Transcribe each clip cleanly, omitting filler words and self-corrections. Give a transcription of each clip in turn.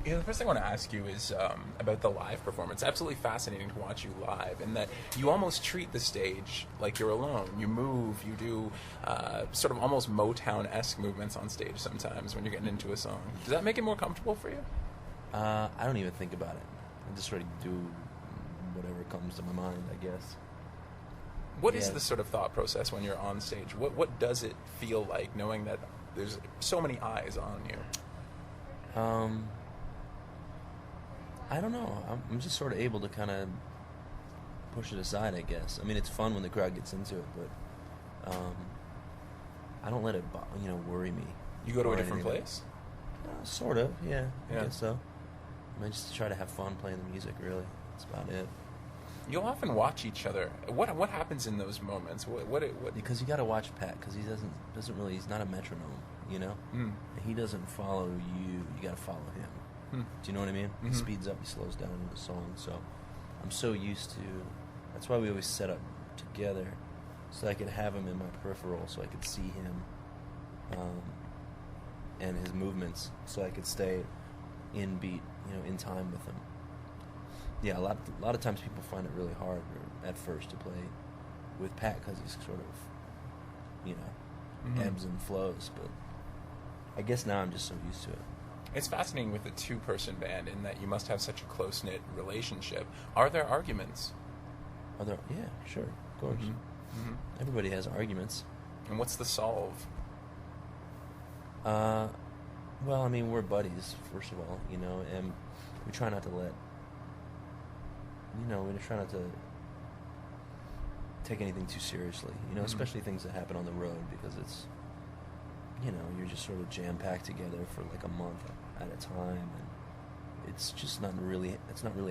Yeah, the first thing I want to ask you is about the live performance. Absolutely fascinating to watch you live, in that you almost treat the stage like you're alone. You move, you do sort of almost Motown-esque movements on stage sometimes when you're getting into a song. Does that make it more comfortable for you? I don't even think about it. I just sort of do whatever comes to my mind, I guess. What is the sort of thought process when you're on stage? What does it feel like knowing that there's so many eyes on you? I don't know. I'm just sort of able to kind of push it aside, I guess. I mean, it's fun when the crowd gets into it, but I don't let it, worry me. You go to a different place? Sort of, yeah. I guess so. I mean, just try to have fun playing the music, really. That's about it. You'll often watch each other. What happens in those moments? What? Because you got to watch Pat, because he doesn't really. He's not a metronome, you know. Mm. He doesn't follow you. You got to follow him. Mm. Do you know what I mean? Mm-hmm. He speeds up, he slows down in the song. So I'm so used to. That's why we always set up together, so I could have him in my peripheral, so I could see him, and his movements, so I could stay in beat, in time with him. Yeah, a lot of times people find it really hard at first to play with Pat because he's sort of, Mm-hmm. ebbs and flows. But I guess now I'm just so used to it. It's fascinating with a two-person band in that you must have such a close-knit relationship. Are there arguments? Yeah, sure, of course. Mm-hmm. Mm-hmm. Everybody has arguments. And what's the solve? Well, I mean, we're buddies, first of all, and we try not to let, we try not to take anything too seriously, Mm-hmm. especially things that happen on the road, because it's, you're just sort of jam-packed together for like a month at a time, and it's not really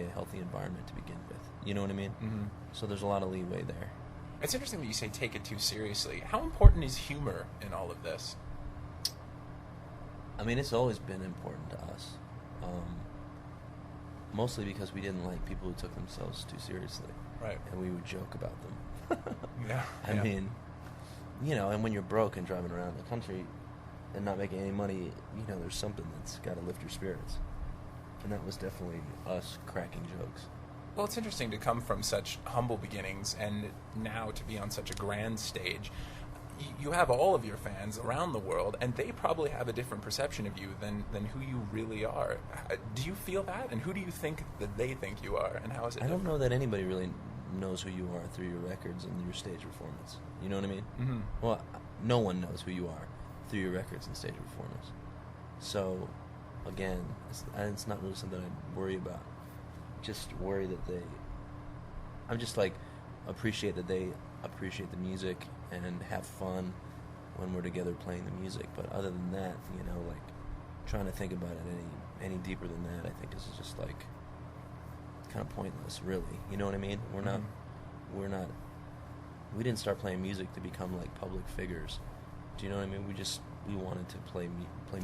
a healthy environment to begin with. You know what I mean? Mm-hmm. So there's a lot of leeway there. It's interesting that you say take it too seriously. How important is humor in all of this? I mean, it's always been important to us. Mostly because we didn't like people who took themselves too seriously. Right. And we would joke about them. Yeah. I mean, and when you're broke and driving around the country and not making any money, there's something that's got to lift your spirits. And that was definitely us cracking jokes. Well, it's interesting to come from such humble beginnings and now to be on such a grand stage. You have all of your fans around the world, and they probably have a different perception of you than who you really are. Do you feel that? And who do you think that they think you are? And how is it different? I don't know that anybody really knows who you are through your records and your stage performance. You know what I mean? Mm-hmm. Well, no one knows who you are through your records and stage performance. So, again, it's not really something I worry about. Just worry that I'm just like, appreciate that they appreciate the music and have fun when we're together playing the music. But other than that, like, trying to think about it any deeper than that, I think is just like kind of pointless, really. You know what I mean? We didn't start playing music to become like public figures. Do you know what I mean? We wanted to play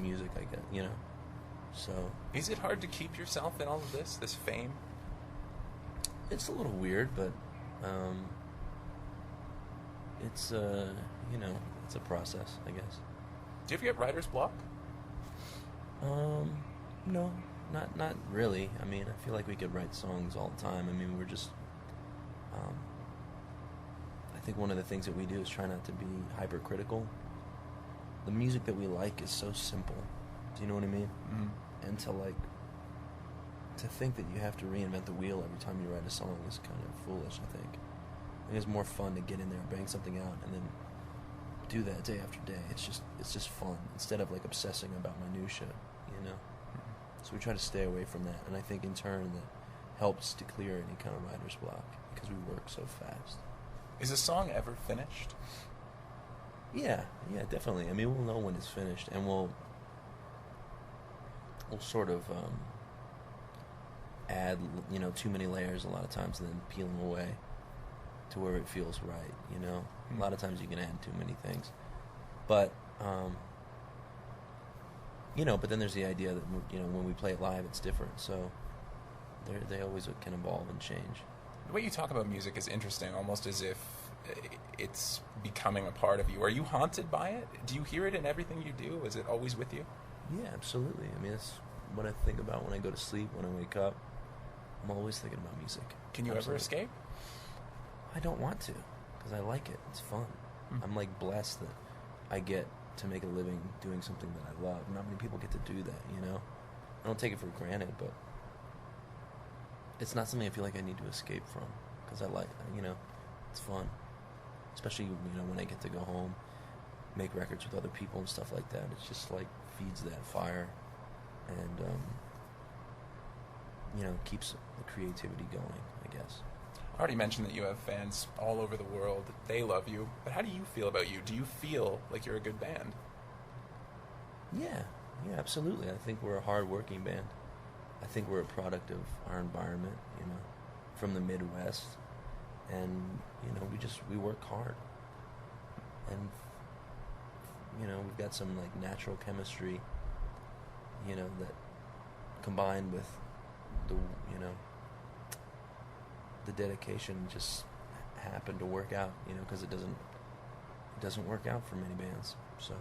music, I guess, So is it hard to keep yourself in all of this fame? It's a little weird, but it's it's a process, I guess. Do you ever get writer's block? No, not really. I mean, I feel like we could write songs all the time. I mean, we're just I think one of the things that we do is try not to be hypercritical. The music that we like is so simple. Do you know what I mean? Mm-hmm. And to think that you have to reinvent the wheel every time you write a song is kind of foolish, I think. I think it's more fun to get in there, bang something out, and then do that day after day. It's just fun, instead of like obsessing about minutia, Mm-hmm. So we try to stay away from that, and I think in turn that helps to clear any kind of writer's block, because we work so fast. Is a song ever finished? Yeah, definitely. I mean, we'll know when it's finished, and we'll sort of add, too many layers a lot of times, and then peel them away to where it feels right. Mm-hmm. A lot of times you can add too many things, but but then there's the idea that when we play it live, it's different. So they always can evolve and change. The way you talk about music is interesting, almost as if it's becoming a part of you. Are you haunted by it? Do you hear it in everything you do? Is it always with you? Yeah, absolutely. I mean, it's what I think about when I go to sleep, when I wake up. I'm always thinking about music. Can you ever escape? I don't want to, because I like it. It's fun. I'm like blessed that I get to make a living doing something that I love. Not many people get to do that, you know? I don't take it for granted, but it's not something I feel like I need to escape from, because I like, you know, it's fun. Especially, you know, when I get to go home, make records with other people and stuff like that. It's just like feeds that fire and, you know, keeps the creativity going, I guess. I already mentioned that you have fans all over the world. They love you. But how do you feel about you? Do you feel like you're a good band? Yeah, absolutely. I think we're a hard-working band. I think we're a product of our environment, you know, from the Midwest. And, you know, we work hard. And, you know, we've got some, like, natural chemistry, you know, that combined with the, you know, the dedication just happened to work out, you know, because it doesn't work out for many bands. So